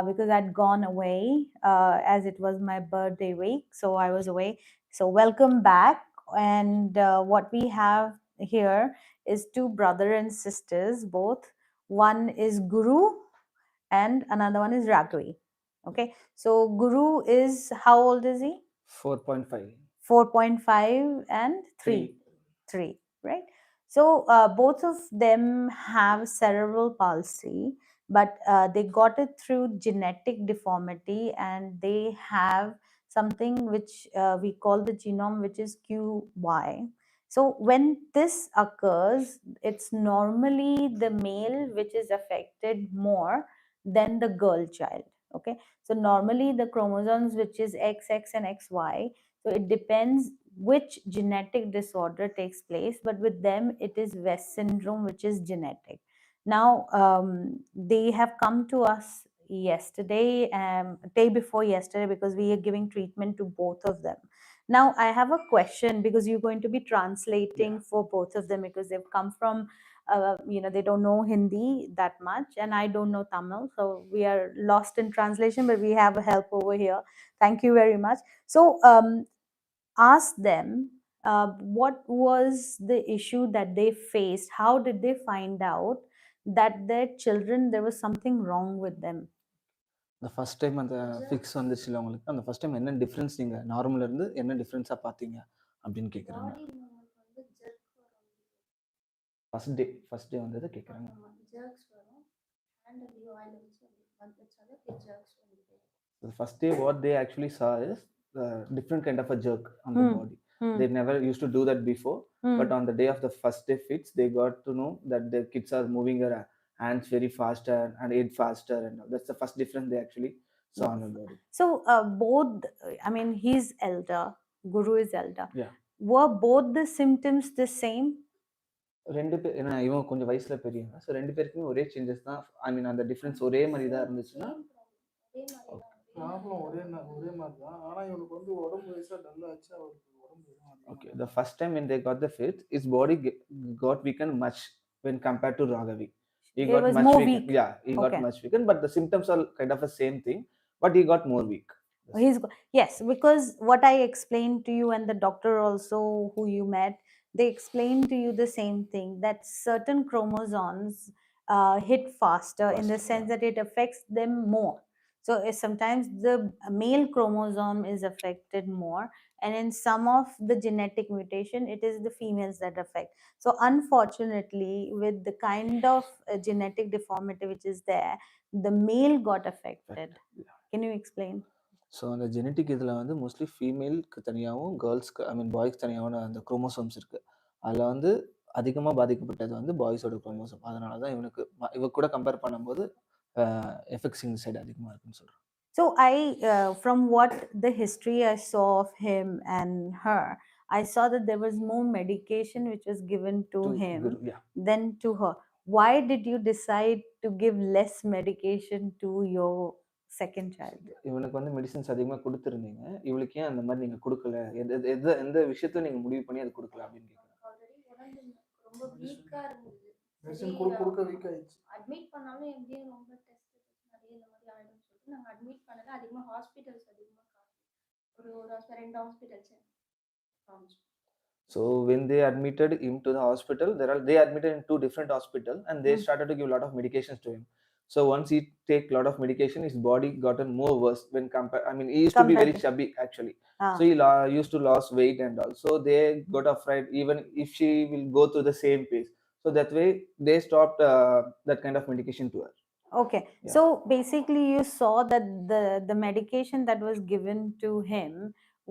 because I'd gone away as it was my birthday week. So I was away. So welcome back. And what we have here is two brother and sisters, both. One is Guru and another one is Raghavi. Okay. So Guru is, how old is he? 4.5. 4.5 and 3, right? So both of them have cerebral palsy, but they got it through genetic deformity, and they have something which we call the genome, which is QY. So when this occurs, it's normally the male which is affected more than the girl child. Okay, so normally the chromosomes, which is XX and XY, so it depends which genetic disorder takes place, but with them it is West syndrome, which is genetic. Now they have come to us yesterday, day before yesterday, because we are giving treatment to both of them. Now I have a question, because you're going to be translating for both of them, because they've come from they don't know Hindi that much, and I don't know Tamil, so we are lost in translation, but we have help over here. Thank you very much. So ask them what was the issue that they faced. How did they find out that their children, there was something wrong with them? The first time அந்த fix வந்துச்சுல உங்களுக்கு, அந்த first time என்ன difference நீங்க நார்மல்ல இருந்து என்ன டிஃபரன்ஸா பாத்தீங்க அப்படின்னு கேக்குறாங்க. ஃபர்ஸ்ட் டே வந்தது கேக்குறாங்க. The first day what they actually saw is the different kind of a jerk on the body. They never used to do that before, but on the day of the first day fits, they got to know that the kids are moving their hands very faster and head faster, and that's the first difference they actually saw on the body. So both, I mean, he's elder, Guru is elder. Yeah. Were both the symptoms the same? ரெண்டு பேர், ஏன்னா இவன் கொஞ்சம் வயசுல பெரியவங்க, so ரெண்டு பேருக்குமே ஒரே சேஞ்சஸ் தான். ஐ மீன் அந்த டிஃபரன்ஸ் ஒரே மாதிரி தான் இருந்துச்சுன்னா ஒரே மாதிரி தான். ஆனா இவனுக்கு வந்து உடம்பு வயசா டல்லா ஆச்சு, அவருக்கு உடம்பு. Okay, the first time when they got the fit, his body got weakened much when compared to Raghavi. He got was much more weakened. weak. Yeah, he got much weakened, but the symptoms are kind of the same thing, but he got more weak. Yes, because what I explained to you, and the doctor also who you met, they explained to you the same thing, that certain chromosomes hit faster in the sense that it affects them more. So sometimes the male chromosome is affected more, and in some of the genetic mutation, it is the females that affect. So unfortunately, with the kind of genetic deformity which is there, the male got affected. Can you explain? So அந்த genetic இதில் வந்து mostly ஃபீமேலுக்கு தனியாகவும் கேர்ள்ஸ்க்கு, ஐ மீன் பாய்ஸ்க்கு தனியாகவும் அந்த chromosomes இருக்குது. அதில் வந்து அதிகமாக பாதிக்கப்பட்டது வந்து பாய்ஸோட குரோமோசோம். அதனால தான் இவ கூட கம்பேர் பண்ணும்போது எஃபெக்ட்ஸிங் சைடு அதிகமாக இருக்குன்னு சொல்கிறேன். So from what the history I saw of him and her, I saw that there was more medication which was given to him than to her. Why did you decide to give less medication to your second child? இவனுக்கு வந்து medicines அதிகமாக கொடுத்துருந்தீங்க, இவளுக்கு ஏன் அந்த மாதிரி நீங்கள் கொடுக்கல, எந்த விஷயத்த நீங்கள் முடிவு பண்ணி அது கொடுக்கல அப்படின்னு கேட்குறேன். ரொம்ப வீக்கா இருந்தது, மெடிசன் கொடுக்க வீக் ஆயிடுச்சு. அட்மிட் பண்ணாலும் எப்படியும் ரொம்ப டெஸ்ட் நிறைய இந்த மாதிரி ஆயிடும்னு சொல்லிட்டு நாங்கள் அட்மிட் பண்ணல. அதிகமாக ஹாஸ்பிட்டல்ஸ் அதிகமாக ஒரு ரெண்டு ஹாஸ்பிட்டல்ஸ் காமிச்சோம். So when they admitted him to the hospital, they admitted in two different hospitals, and they started to give a lot of medications to him. So once he take a lot of medication, his body gotten more worse when compared. I mean, he used to be very chubby actually. So he used to lose weight and all. So they got afraid even if she will go through the same pace. So that way they stopped that kind of medication to her. Okay. Yeah. So basically you saw that the medication that was given to him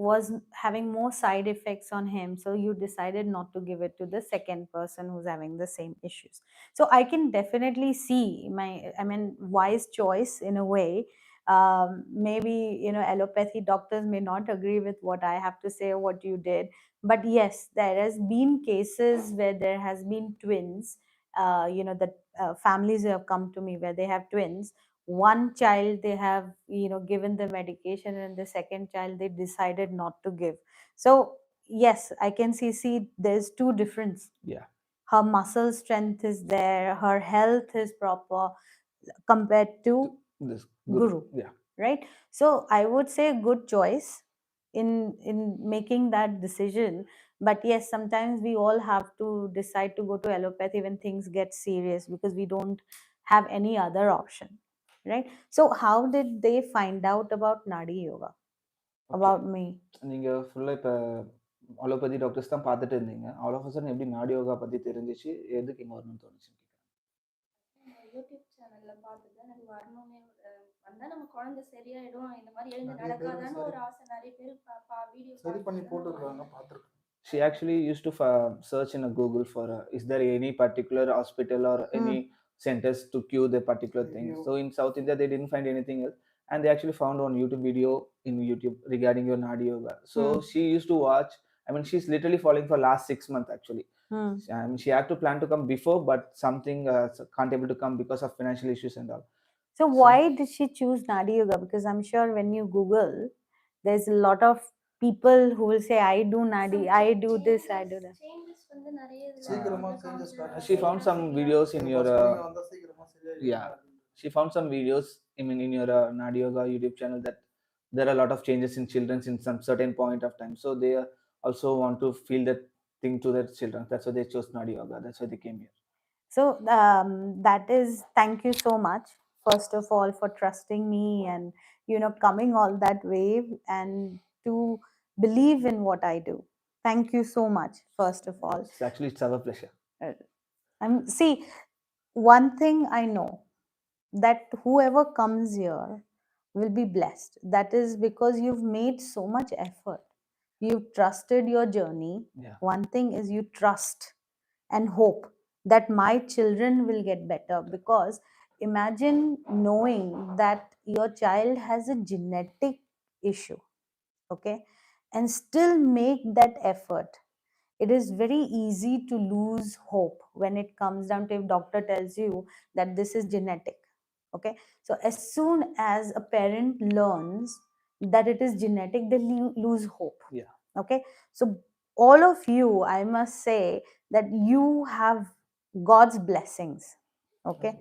was having more side effects on him, so you decided not to give it to the second person who's having the same issues. So I can definitely see wise choice in a way. Maybe allopathy doctors may not agree with what I have to say or what you did, but yes, there has been cases where there has been twins, that families who have come to me where they have twins. One child they have given the medication, and the second child they decided not to give. So yes, I can see there's two difference. Yeah, her muscle strength is there, her health is proper compared to This Guru. Yeah. Right? So I would say good choice in making that decision. But yes, sometimes we all have to decide to go to allopathy when things get serious, because we don't have any other option. Right? So how did they find out about Nadi Yoga? Okay. About me? நீங்க ஃபுல்லா இப்ப allopathy doctors தான் பார்த்துட்டு இருந்தீங்க. All of a sudden எப்படி நாடி யோகா பத்தி தெரிஞ்சுச்சு? எதுக்கு இங்க வரணும்னு தோணுச்சு? யூடியூப் சேனல்ல பார்த்துட்டு தான் எனக்கு வரணும்னே வந்தா நம்ம குழந்தை சரியாயிடும், இந்த மாதிரி எழுந்து நடக்காதான்னு ஒரு ஆசை. நிறைய பேர் வீடியோ சரி பண்ணி போட்டுருக்காங்க, பார்த்துருக்கேன். She actually used to search in a Google for is there any particular hospital or any centers to cure the particular thing. So in South India they didn't find anything else, and they actually found one YouTube video in YouTube regarding your Naadi Yoga. So she used to watch. I mean, she's literally following for last 6 months actually. I mean, she had to plan to come before, but something can't able to come because of financial issues and all. So why did she choose Nadi Yoga? Because I'm sure when you Google, there's a lot of people who will say, I do Nadi, I do this, I do that. Changes வந்து நிறைய She found some videos in your yeah. She found some videos in your Naadi Yoga YouTube channel that there are a lot of changes in children in some certain point of time. So they also want to feel that thing to their children. That's why they chose Naadi Yoga. That's why they came here. So that is, thank you so much, first of all, for trusting me and coming all that way and to believe in what I do. Thank you so much, first of all. It's our pleasure. See, one thing I know, that whoever comes here will be blessed. That is because you've made so much effort. You've trusted your journey. Yeah. One thing is you trust and hope that my children will get better, because imagine knowing that your child has a genetic issue, okay, and still make that effort. It is very easy to lose hope when it comes down to, if doctor tells you that this is genetic, okay. So as soon as a parent learns that it is genetic, they lose hope. Yeah. Okay, so all of you, I must say that you have God's blessings, okay.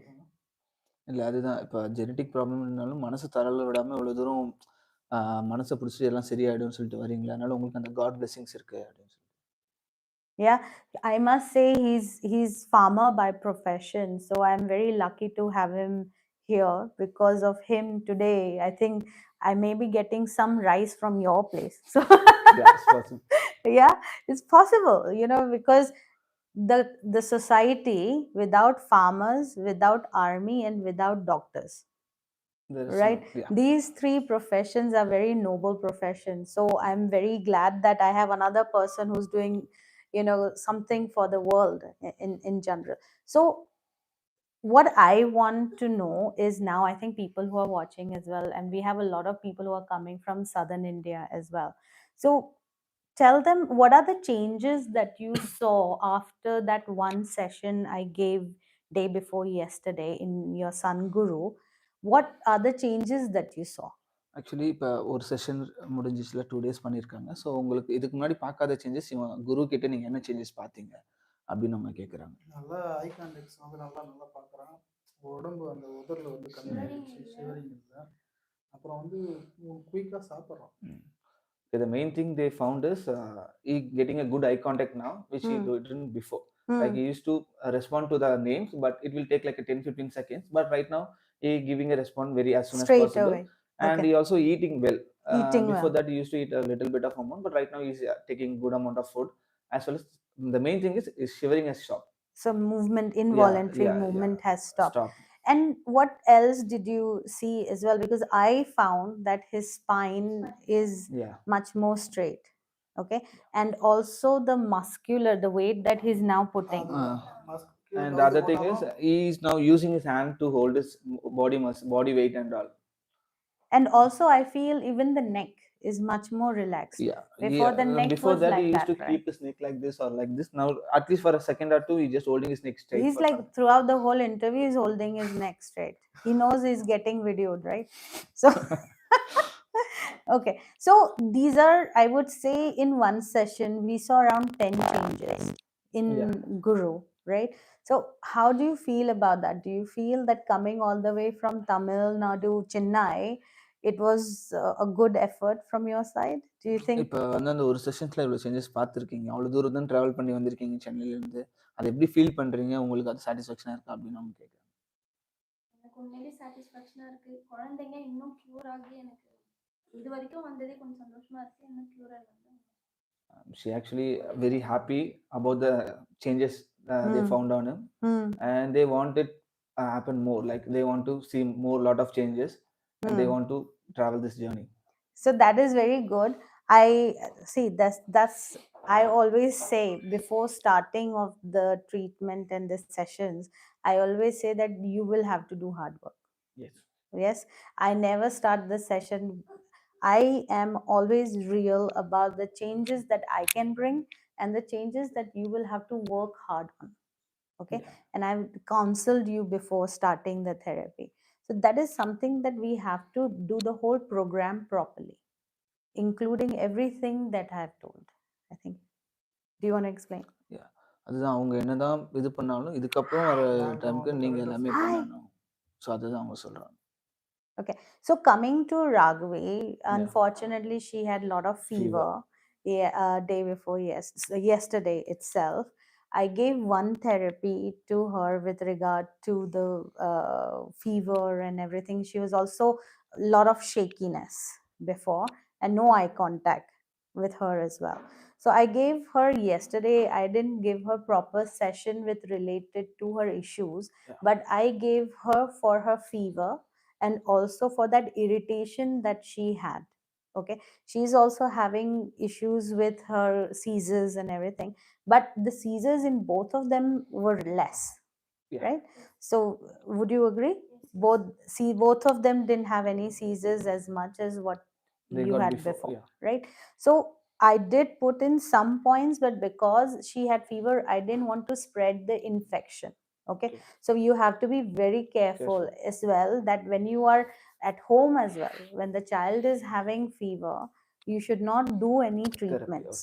இல்லை அதுதான் இப்போ genetic ப்ராப்ளம்னாலும் மனசு தளர விடாமல் இவ்வளோ தூரம் மனசை பிடிச்சிட்டு எல்லாம் சரியாயிடும்னு சொல்லிட்டு வரீங்களா, அதனால உங்களுக்கு அந்த காட் பிளெஸிங்ஸ் இருக்கு அப்படின்னு சொல்லி. Yeah, I must say he's farmer by profession, so I'm very lucky to have him here. Because of him today, I think I may be getting some rice from your place. So Yeah, it's possible. Yeah, it's possible, because the society without farmers, without army, and without doctors, right? Yeah. These three professions are very noble professions. So I'm very glad that I have another person who's doing something for the world in general. So what I want to know is, now I think people who are watching as well, and we have a lot of people who are coming from southern India as well. So tell them, what are the changes that you saw after that one session I gave day before yesterday in your son Guru? What are the changes that you saw? Actually இப்போ ஒரு session முடிஞ்சிச்சுல 2 days பண்ணியிருக்காங்க. So உங்களுக்கு இதுக்கு முன்னாடி பார்க்காத changes இவன் குரு கிட்ட நீங்கள் என்ன சேஞ்சஸ் பார்த்தீங்க அப்படின்னு நம்ம கேட்குறாங்க. நல்லா ஐ கான்டாக்ட்ஸ் வந்து நல்லா பார்க்குறான். உடம்பு அந்த உதரில் வந்து ஷிவரிங் இல்லை. அப்புறம் வந்து குயிக்காக சாப்பிட்றான். The main thing they found is he getting a good eye contact now, which he didn't before. Like he used to respond to the names, but it will take like a 10-15 seconds. But right now he giving a response very as soon Straight as possible. away. And he also eating well. Before well. that he used to eat a little bit of amount, but right now he's taking good amount of food. As well as the main thing is shivering has stopped. So movement, involuntary movement has stopped. And what else did you see as well? Because I found that his spine is much more straight. Okay. And also the muscular, the weight that he's now putting. And the other thing is he is now using his hand to hold his body weight and all. And also I feel even the neck is much more relaxed. Yeah. Before the neck before was that like he used that, to keep his neck like this or like this. Now at least for a second or two he's just holding his neck straight. He's like throughout the whole interview he's holding his neck straight. He knows he's getting videoed, right? So okay, so these are, I would say, in one session we saw around 10 changes in Guru, right? So how do you feel about that? Do you feel that coming all the way from Tamil Nadu, Chennai, it was a good effort from your side? Do you think? இப்போ வந்து அந்த ஒரு செஷன்ஸில் இவ்வளோ changes பார்த்துருக்கீங்க, அவ்வளோ தூரம் தான் travel பண்ணி வந்திருக்கீங்க சென்னையிலேருந்து, அதை எப்படி ஃபீல் பண்ணுறீங்க? உங்களுக்கு அது சாட்டிஸ்ஃபேக்ஷனாக இருக்கா அப்படின்னு அவங்க கேட்குறேன். எனக்கு உண்மையிலேயே சாட்டிஸ்ஃபேக்ஷனாக இருக்குது. குழந்தைங்க இன்னும் க்யூர் ஆகி எனக்கு இது வரைக்கும் வந்ததே கொஞ்சம் சந்தோஷமாக இருக்குது. இன்னும் க்யூர் ஆகி வந்து she actually very happy about the changes they found on him, and they want it happen more, like they want to see more lot of changes, and they want to travel this journey. So that is very good. I see that's I always say before starting of the treatment and the sessions, I always say that you will have to do hard work. Yes, I never start the session. I am always real about the changes that I can bring and the changes that you will have to work hard on. Okay. And I've counseled you before starting the therapy. So that is something that we have to do the whole program properly, including everything that I have told. I think. Do you want to explain? Yeah. அதுதான் அவங்க என்னதான் இது பண்ணாலும் இதுக்கப்புறம் வர டைமுக்கு நீங்கள் எல்லாமே பண்ணணும். ஸோ அதுதான் அவங்க சொல்கிறாங்க. Okay. So coming to Raghavi, unfortunately, she had a lot of fever. Day before yesterday itself. I gave one therapy to her with regard to the fever and everything. She was also a lot of shakiness before and no eye contact with her as well. So I gave her yesterday, I didn't give her proper session with related to her issues, but I gave her for her fever and also for that irritation that she had. Okay, she's also having issues with her seizures and everything, but the seizures in both of them were less, right? So would you agree? Both of them didn't have any seizures as much as what you had before, right? So I did put in some points, but because she had fever, I didn't want to spread the infection. Okay. So you have to be very careful as well that when you are at home as well, when the child is having fever, you should not do any treatments.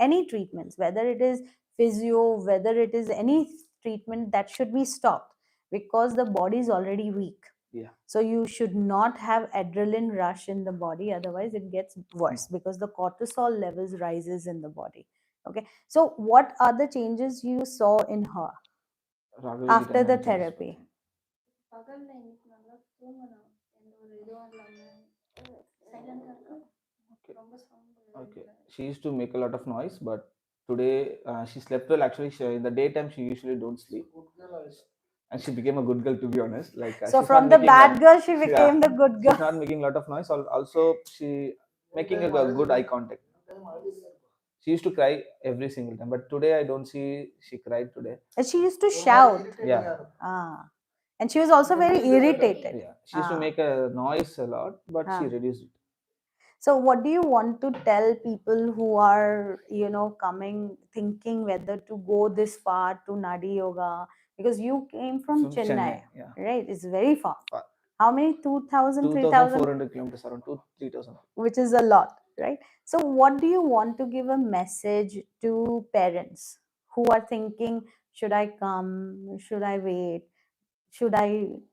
Any treatments, whether it is physio, whether it is any treatment, that should be stopped because the body is already weak. So you should not have adrenaline rush in the body, otherwise it gets worse because the cortisol levels rises in the body. Okay. So what are the changes you saw in her after the therapy? பகல்ல இன்னைக்கு நல்லா தூங்கணும், எந்த ஒரு இதுவும் இல்லாமல் சைலண்டாக இருக்கா. ரொம்ப sound. Okay. She used to make a lot of noise, but today she slept well. Actually, in the daytime she usually don't sleep, and she became a good girl, to be honest. Like so from the bad girl she became the good girl. She's not making a lot of noise. Also she making a good eye contact. She used to cry every single time, but today I don't see she cried today. And she used to shout. Yeah. And she was also very irritated. Yeah. She used to make a noise a lot, but she reduced it. So what do you want to tell people who are, coming, thinking whether to go this far to Naadi Yoga? Because you came from Chennai, right? It's very far. How many? 2,000, 2,400 kilometers, around 3,000. Which is a lot, right? So what do you want to give a message to parents who are thinking, should I come? Should I wait? Should I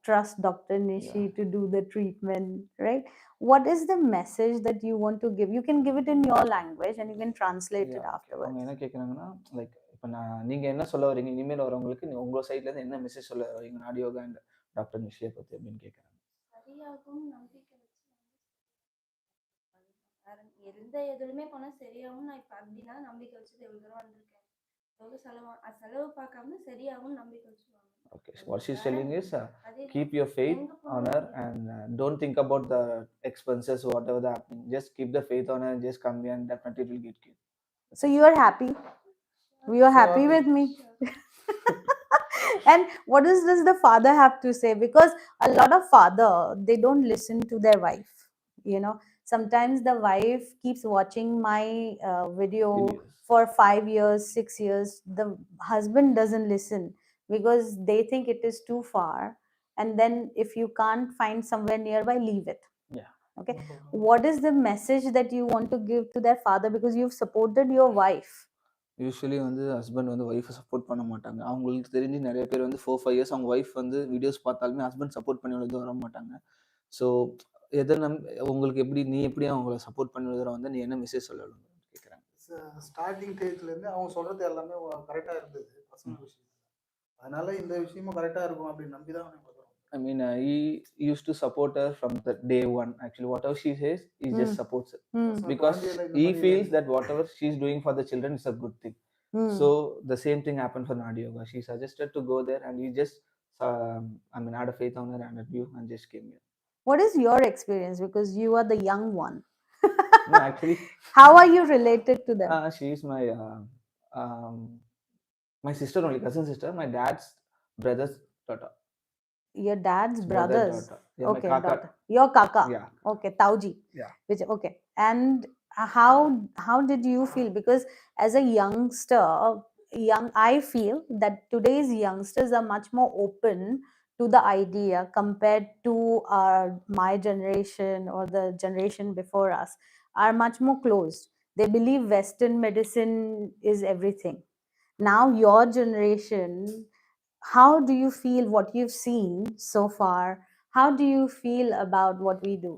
trust Dr. Nishi to do the treatment, right? What is the message that you want to give? You can give it in your language and you can translate it afterwards. அவங்க என்ன கேக்குறாங்கன்னா, like இப்போ நீங்க என்ன சொல்ல வரீங்க, இனிமேல் வரவங்களுக்கு உங்க சைட்ல இருந்து என்ன மெசேஜ் சொல்ல வரீங்க நாடி யோகா அண்ட் டாக்டர் நிஷியை பத்தி அப்படின்னு கேக்குறாங்க. சரியாகும் நம்பிக்கை வச்சு எந்த எதுவுமே போனால் சரியாகும். நான் இப்போ அப்படின்னா நம்பிக்கை வச்சு எவ்வளோ தூரம் வந்திருக்கேன். எவ்வளோ செலவு பார்க்காம சரியாகும் நம்பிக்கை வச்சுருவாங்க. Okay, so what she's telling is keep your faith on her and don't think about the expenses, whatever the happening. Just keep the faith on her and just come here and definitely it will get cured. So you are happy? You are happy with me? And what does the father have to say? Because a lot of father, they don't listen to their wife. Sometimes the wife keeps watching my videos for 5 years, 6 years. The husband doesn't listen because they think it is too far, and then if you can't find somewhere nearby, leave it. Okay. What is the message that you want to give to their father? Because you've supported your wife. Usually வந்து husband வந்து wifi support பண்ண மாட்டாங்க. அவங்களுக்கு தெரிஞ்சு நிறைய பேர் வந்து 4, 5 years அவங்க ஒய்ஃப் வந்து வீடியோஸ் பார்த்தாலுமே ஹஸ்பண்ட் சப்போர்ட் பண்ணி விழுந்து வர மாட்டாங்க. ஸோ எதை உங்களுக்கு எப்படி நீ எப்படி அவங்கள சப்போர்ட் பண்ணி விழுதுற வந்து நீ என்ன மெசேஜ் சொல்லணும் கேட்குறாங்க. ஸ்டார்டிங் ஸ்டேஜ்லேருந்து அவங்க சொல்கிறது எல்லாமே கரெக்டாக இருந்தது பர்சனல் விஷயம். அதனால இந்த விஷயமும் கரெக்டாக இருக்கும் அப்படின்னு நம்பி தான் வளர்க்குறோம். I mean, he used to support her from the day one. Actually, whatever she says, he just supports it. Because he feels that whatever she's doing for the children is a good thing. So the same thing happened for Naadi Yoga. She suggested to go there, and he just, had a faith on her and a view, and just came here. What is your experience? Because you are the young one. No, actually, How are you related to them? she is my sister only, cousin sister, my dad's brother's daughter. Your dad's brothers. Daughter. Yeah, Okay, my kaka. daughter. Your kaka. Yeah. Okay, Tauji. Yeah. Which okay. And how did you feel? Because as a youngster, I feel that today's youngsters are much more open to the idea compared to my generation or the generation before us are much more closed. They believe Western medicine is everything. Now your generation, how do you feel what you've seen so far? How do you feel about what we do?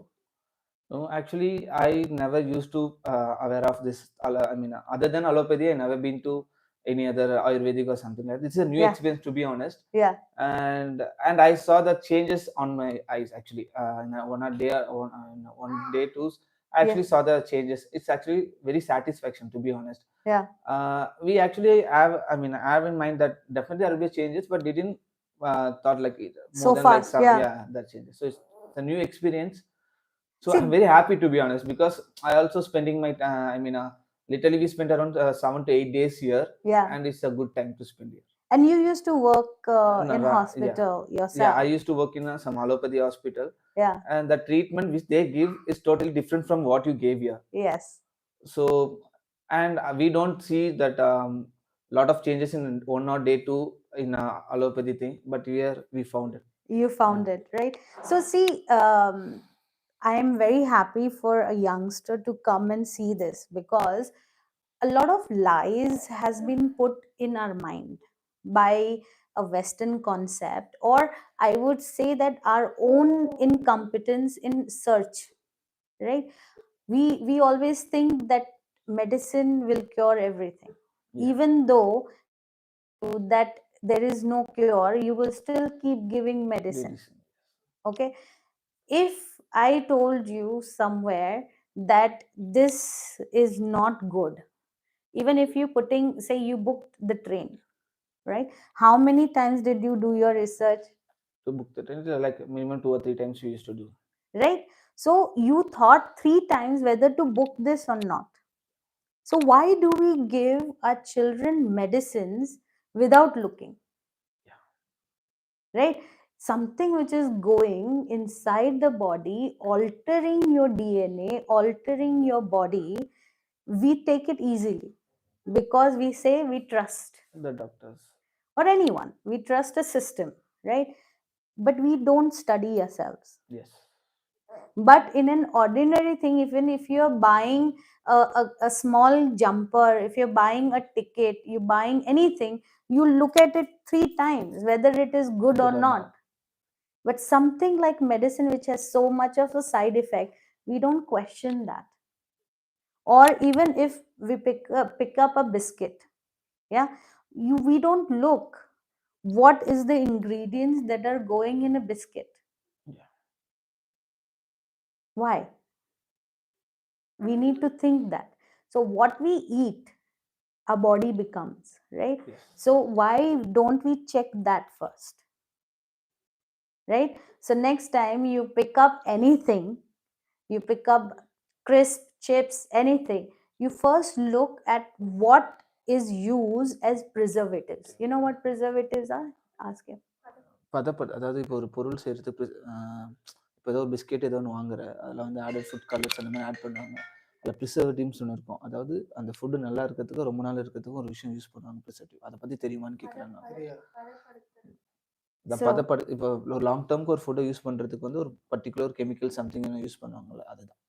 No, actually, I never used to aware of this. Other than allopathy, I never been to any other Ayurvedic or something like that. This is a new experience, to be honest. Yeah. And I saw the changes on my eyes actually. One day too, I actually saw the changes. It's actually very satisfaction, to be honest. Yeah. We actually have, I have in mind that definitely there will be changes, but didn't thought like it more So than fast, like some, yeah. that changes. So it's a new experience. So See, I'm very happy, to be honest, because I also spending my literally we spent around 7 to 8 days here. Yeah. And it's a good time to spend here. And you used to work in hospital yourself. Yeah, I used to work in some allopathy hospital. Yeah. And the treatment which they give is totally different from what you gave here. Yes. So, and we don't see that lot of changes in 1 or day 2 in allopathy thing, but here we found it. You found it, right? So see, I am very happy for a youngster to come and see this, because a lot of lies has been put in our mind by a Western concept, or I would say that our own incompetence in search, right? We always think that medicine will cure everything. Yeah. Even though that there is no cure, you will still keep giving medicine. Okay, if I told you somewhere that this is not good, even if you putting, say you booked the train, right? How many times did you do your research? To book the train, like minimum 2 or 3 times we used to do. Right? So you thought 3 times whether to book this or not. So why do we give our children medicines without looking? Yeah. Right? Something which is going inside the body, altering your DNA, altering your body, we take it easily because we say we trust The doctors or anyone, we trust a system, right? But we don't study ourselves. Yes. But in an ordinary thing, even if you're buying a small jumper, if you're buying a ticket, you're buying anything, you look at it 3 times whether it is good or not. But something like medicine, which has so much of a side effect, we don't question that. Or even if we pick up a biscuit, yeah, we don't look what is the ingredients that are going in a biscuit. Yeah. Why? We need to think that. So what we eat, our body becomes, right? Yes. So why don't we check that first? Right? So next time you pick up anything, you pick up crisp chips, anything, you first look at what is used as preservatives. You know what preservatives are? Ask him. அதாவது இப்போ ஒரு பொருள் செய்யறதுக்கு இப்போ ஏதோ biscuit ஏதோ ஒன்று வாங்குற அதில் வந்து ஆடட் ஃபுட் கலர்ஸ் அந்த மாதிரி ஆட் பண்ணுவாங்க. அதில் ப்ரிசர்வேட்டிவ்ஸ் ஒன்று இருக்கும். அதாவது அந்த ஃபுட்டு நல்லா இருக்கிறதுக்கு ரொம்ப நாள் இருக்கிறதுக்கு ஒரு விஷயம் யூஸ் பண்ணுவாங்க, ப்ரிசர்வேட்டிவ். அதை பற்றி தெரியுமான்னு கேட்குறாங்க. இப்போ ஒரு லாங் டேர்முக்கு ஒரு ஃபுட்டை யூஸ் பண்ணுறதுக்கு வந்து ஒரு பர்டிகுலர் கெமிக்கல் சம்திங் யூஸ் பண்ணுவாங்கல்ல, அதுதான்.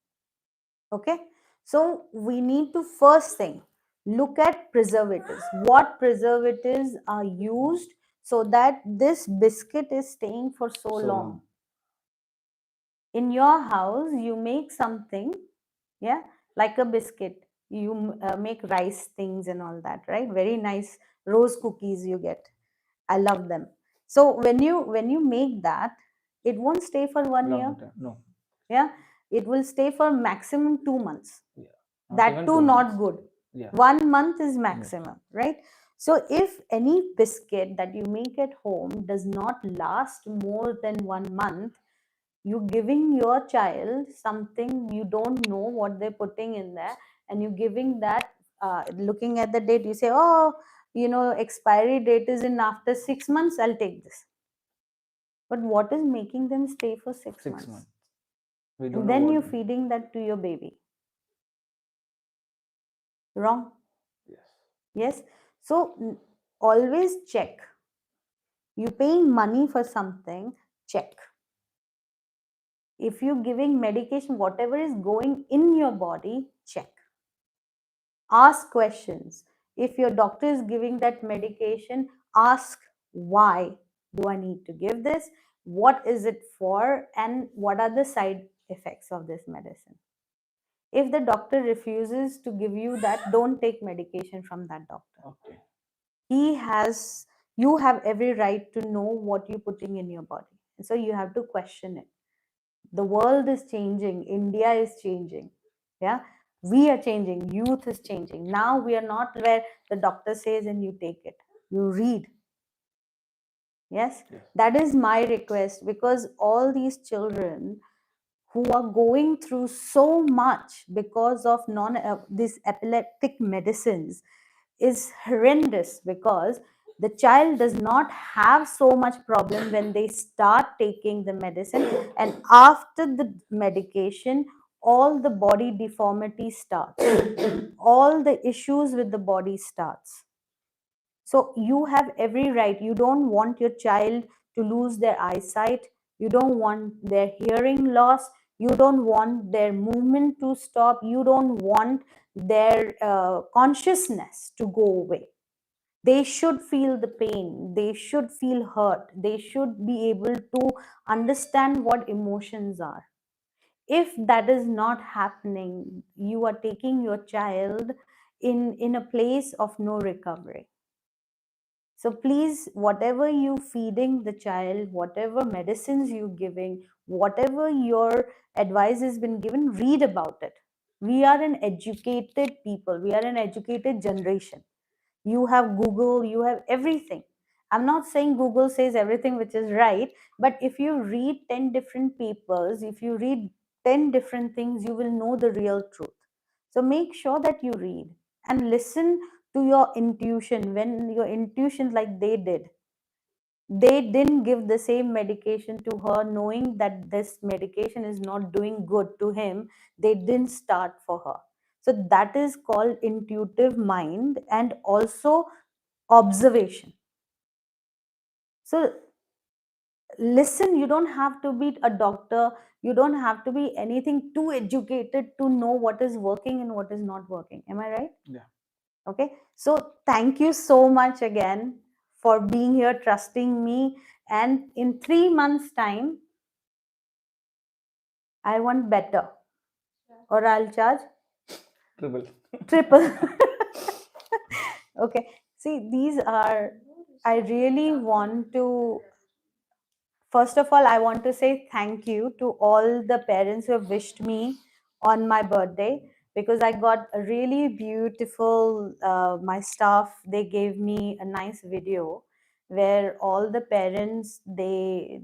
Okay, so we need to first thing, look at preservatives. What preservatives are used so that this biscuit is staying for so long? In your house, you make something, yeah, like a biscuit. You make rice things and all that, right? Very nice rose cookies you get. I love them. So when you make that, it won't stay for 1 year. No. Yeah, it will stay for maximum 2 months. Yeah. That too not good. Yeah. 1 month is maximum, right? So if any biscuit that you make at home does not last more than 1 month, you giving your child something you don't know what they're putting in there, and you giving that, looking at the date, you say, oh, expiry date is in after 6 months, I'll take this. But what is making them stay for 6 months? We don't And know then what- you're feeding that to your baby. Wrong? Yes. So always check. You paying money for something, check. If you're giving medication, whatever is going in your body, check. Ask questions. If your doctor is giving that medication, ask, why do I need to give this? What is it for? And what are the side effects of this medicine? If the doctor refuses to give you that, don't take medication from that doctor. Okay. You have every right to know what you're putting in your body. So you have to question it. The world is changing. India is changing. Yeah. We are changing. Youth is changing. Now we are not where the doctor says and you take it. You read. Yes. That is my request, because all these children who are going through so much because of these epileptic medicines is horrendous, because the child does not have so much problem when they start taking the medicine, and after the medication all the body deformity starts, all the issues with the body starts. So you have every right. You don't want your child to lose their eyesight. You don't want their hearing loss. You don't want their movement to stop. You don't want their consciousness to go away. They should feel the pain. They should feel hurt. They should be able to understand what emotions are. If that is not happening, you are taking your child in a place of no recovery. So please, whatever you feeding the child, whatever medicines you giving, whatever your advice has been given, read about it. We are an educated people. We are an educated generation. You have Google, you have everything. I'm not saying Google says everything which is right, but if you read 10 different papers, if you read 10 different things, you will know the real truth. So make sure that you read and listen to your intuition. When your intuition, like they did, they didn't give the same medication to her knowing that this medication is not doing good to him. They didn't start for her. So that is called intuitive mind, and also observation. So listen, you don't have to be a doctor, you don't have to be anything too educated to know what is working and what is not working. Am I right? Yeah. Okay. So thank you so much again for being here, trusting me. And in 3 months time, I want better, or I'll charge triple. Okay. See, these are, I really want to, first of all, I want to say thank you to all the parents who have wished me on my birthday, because I got a really beautiful, my staff, they gave me a nice video where all the parents, they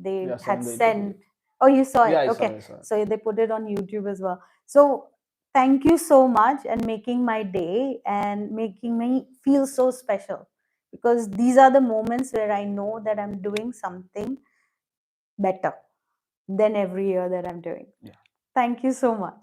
had sent. Oh, you saw it? Okay. I saw it. So they put it on YouTube as well. So thank you so much, and making my day and making me feel so special, because these are the moments where I know that I'm doing something better than every year that I'm doing. Yeah. Thank you so much.